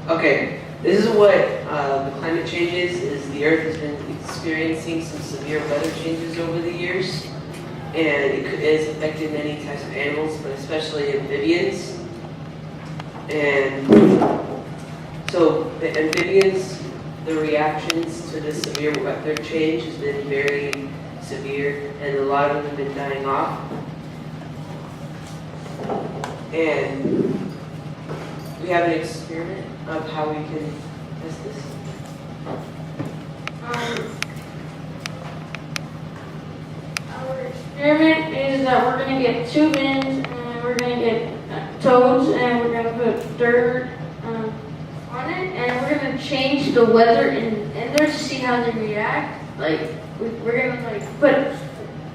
Okay, this is what the climate change is the Earth has been experiencing some severe weather changes over the years, and it is affecting many types of animals, but especially amphibians. And so the amphibians, the reactions to this severe weather change has been very severe, and a lot of them have been dying off. And we have an experiment of how we can test this. Our experiment is that we're going to get 2 bins and we're going to get toads and we're going to put dirt on it, and we're going to change the weather in there to see how they react. Like we're going to put,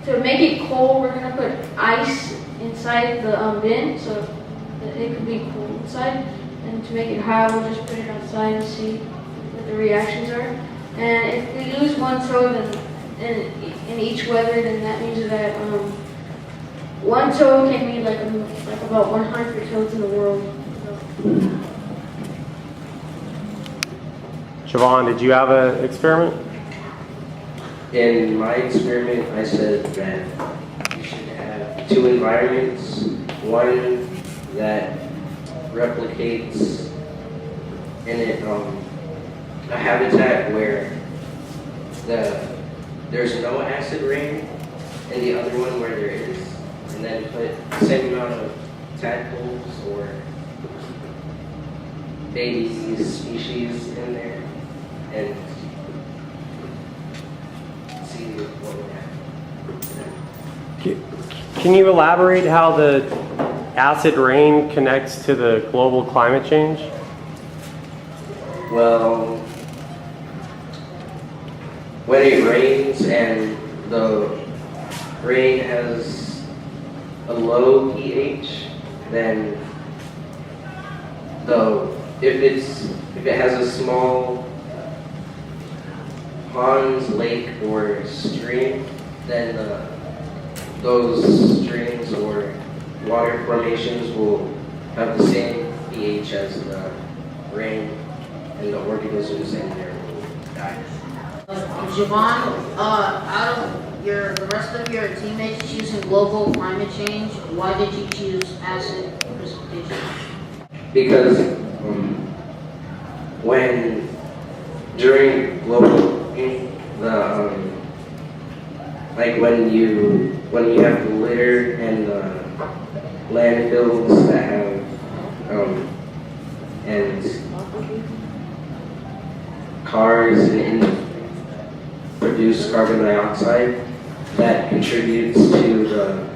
to make it cold, we're going to put ice inside the bin so that it could be cold inside. And to make it hot, we'll just put it outside and see what the reactions are. And if we lose one toad in each weather, then that means that one toad can be like about 100 toads in the world. Siobhan, did you have an experiment? In my experiment, I said that you should have 2 environments. One that replicates in it a habitat where there's no acid rain, and the other one where there is, and then put the same amount of tadpoles or baby species in there and see what would happen. Can you elaborate how the acid rain connects to the global climate change? Well, when it rains and the rain has a low pH, then if it has a small pond, lake, or stream, then those streams or water formations will have the same pH as the rain, and the organisms in there will die. Javon, out of the rest of your teammates choosing global climate change, why did you choose acid precipitation? Because when during global warming, like when you have litter and landfills that have and cars and produce carbon dioxide, that contributes to the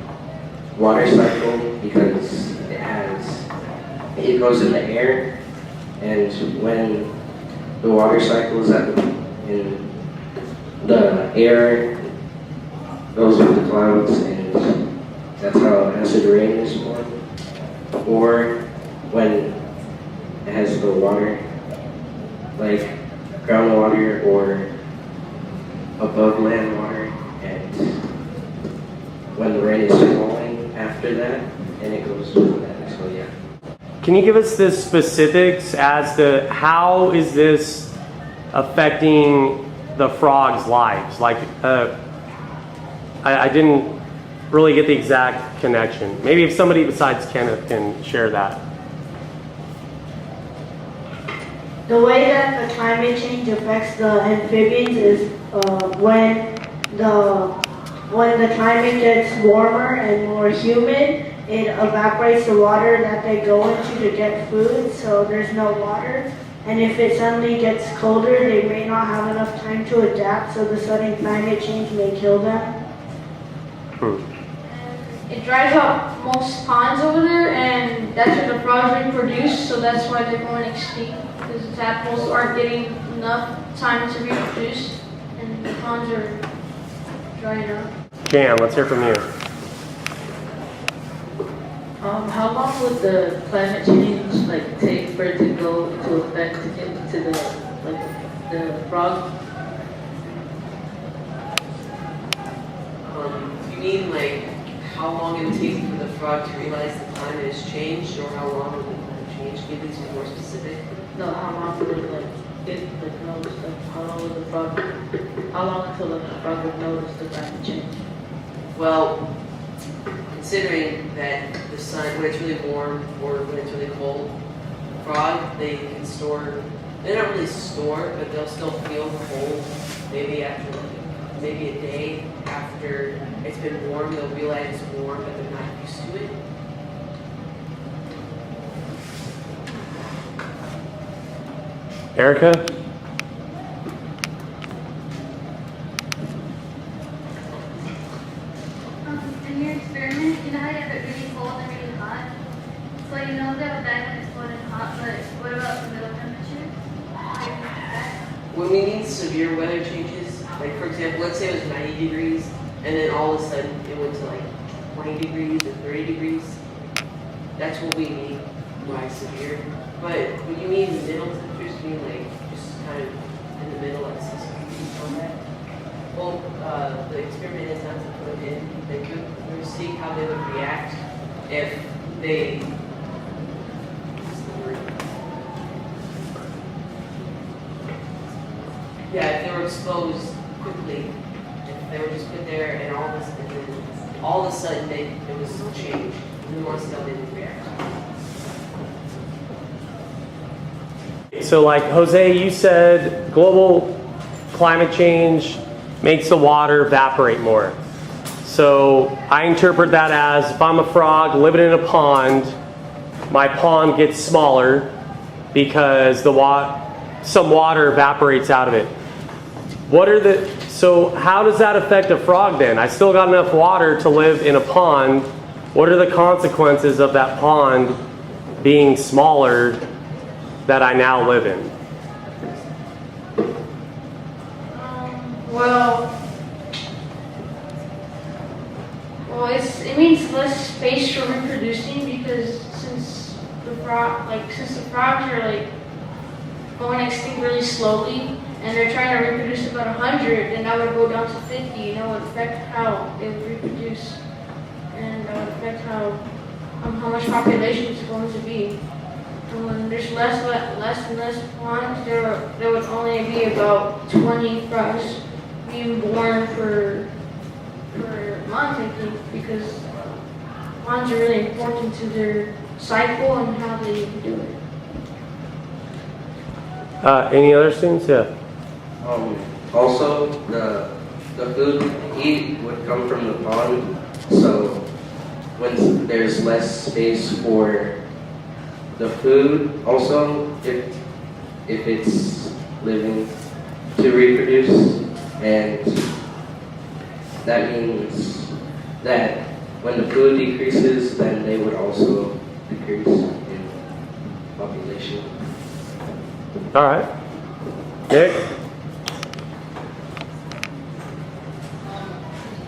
water cycle because it goes in the air, and when the water cycle is in the air, goes with the clouds, and that's how acid rain is formed. Or when it has the water, like groundwater or above land water, and when the rain is falling after that, and it goes with that. So yeah. Can you give us the specifics as to how is this affecting the frogs' lives? Like, I didn't really get the exact connection. Maybe if somebody besides Kenneth can share that. The way that the climate change affects the amphibians is when the climate gets warmer and more humid, it evaporates the water that they go into to get food, so there's no water. And if it suddenly gets colder, they may not have enough time to adapt, so the sudden climate change may kill them. It dries out most ponds over there, and that's where the frogs reproduce, so that's why they're going extinct, because the tadpoles aren't getting enough time to reproduce, and the ponds are drying out. Cam, let's hear from you. How long would the climate change take for it to go into effect to get to the frog? You mean like how long it would take for the frog to realize the climate has changed, or how long would the climate change? Can you please be more specific? No, how long would it like notice how long would the frog? How long until the frog would notice the climate change? Well, considering that the sun, when it's really warm or when it's really cold, frog, they can store, they don't really store, but they'll still feel cold maybe after, maybe a day after it's been warm, they'll realize it's warm, but they're not used to it. Erica? In your experiment, you know how you have it really cold and really hot? So you know that back when it's cold and hot, but what about the middle temperature? When we need severe weather changes, like for example, let's say it was 90 degrees, and then all of a sudden it went to like 20 degrees or 30 degrees, that's what we mean by severe. But when you mean middle temperatures, you mean like just kind of in the middle, like 6 degrees on that. Well, the experiment is not to put them in. They could see how they would react if they. Yeah, if they were exposed quickly, if they were just put there and all of a sudden it was changed, and then once they didn't react. So like Jose, you said global climate change makes the water evaporate more. So I interpret that as if I'm a frog living in a pond, my pond gets smaller because some water evaporates out of it. So how does that affect a frog then? I still got enough water to live in a pond. What are the consequences of that pond being smaller that I now live in? Well, it means less space for reproducing because since the frogs are like going extinct really slowly and they're trying to reproduce about 100, and that would go down to 50, and that would affect how they would reproduce, and that would affect how much population is going to be. And when there's less and less ponds, there would only be about 20 frogs being born per month, I think, because ponds are really important to their cycle and how they do it. Any other students? Yeah. Also, the food we eat would come from the pond, so when there's less space for the food, also if it's living to reproduce, and that means that when the food decreases, then they would also decrease in population. All right. Nick?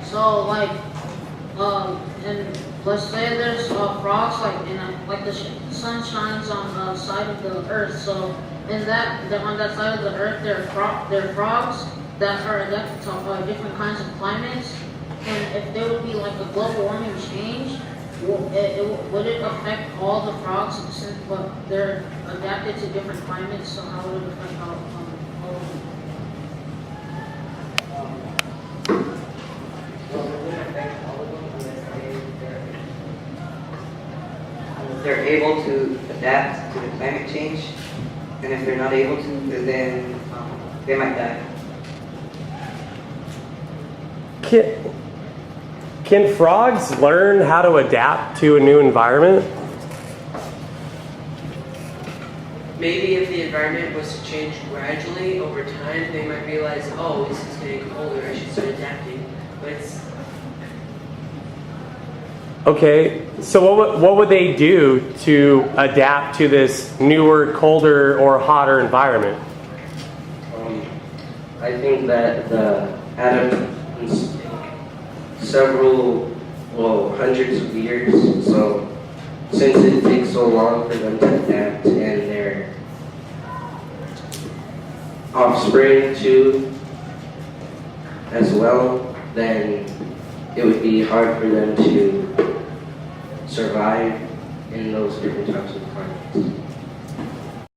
So like, and let's say there's frogs like the sun shines on the side of the earth. So on that side of the earth, there are frogs that are adapted to different kinds of climates. And if there would be like a global warming change, would it affect all the frogs since they're adapted to different climates? So how would it affect all of them? They're able to adapt to the climate change, and if they're not able to, then they might die. Can frogs learn how to adapt to a new environment? Maybe if the environment was to change gradually over time, they might realize, oh, this is getting colder, I should start adapting. But it's Okay, so what would they do to adapt to this newer, colder, or hotter environment? I think that the adaptations take hundreds of years. So since it takes so long for them to adapt and their offspring too as well, then it would be hard for them to survive in those different types of climates.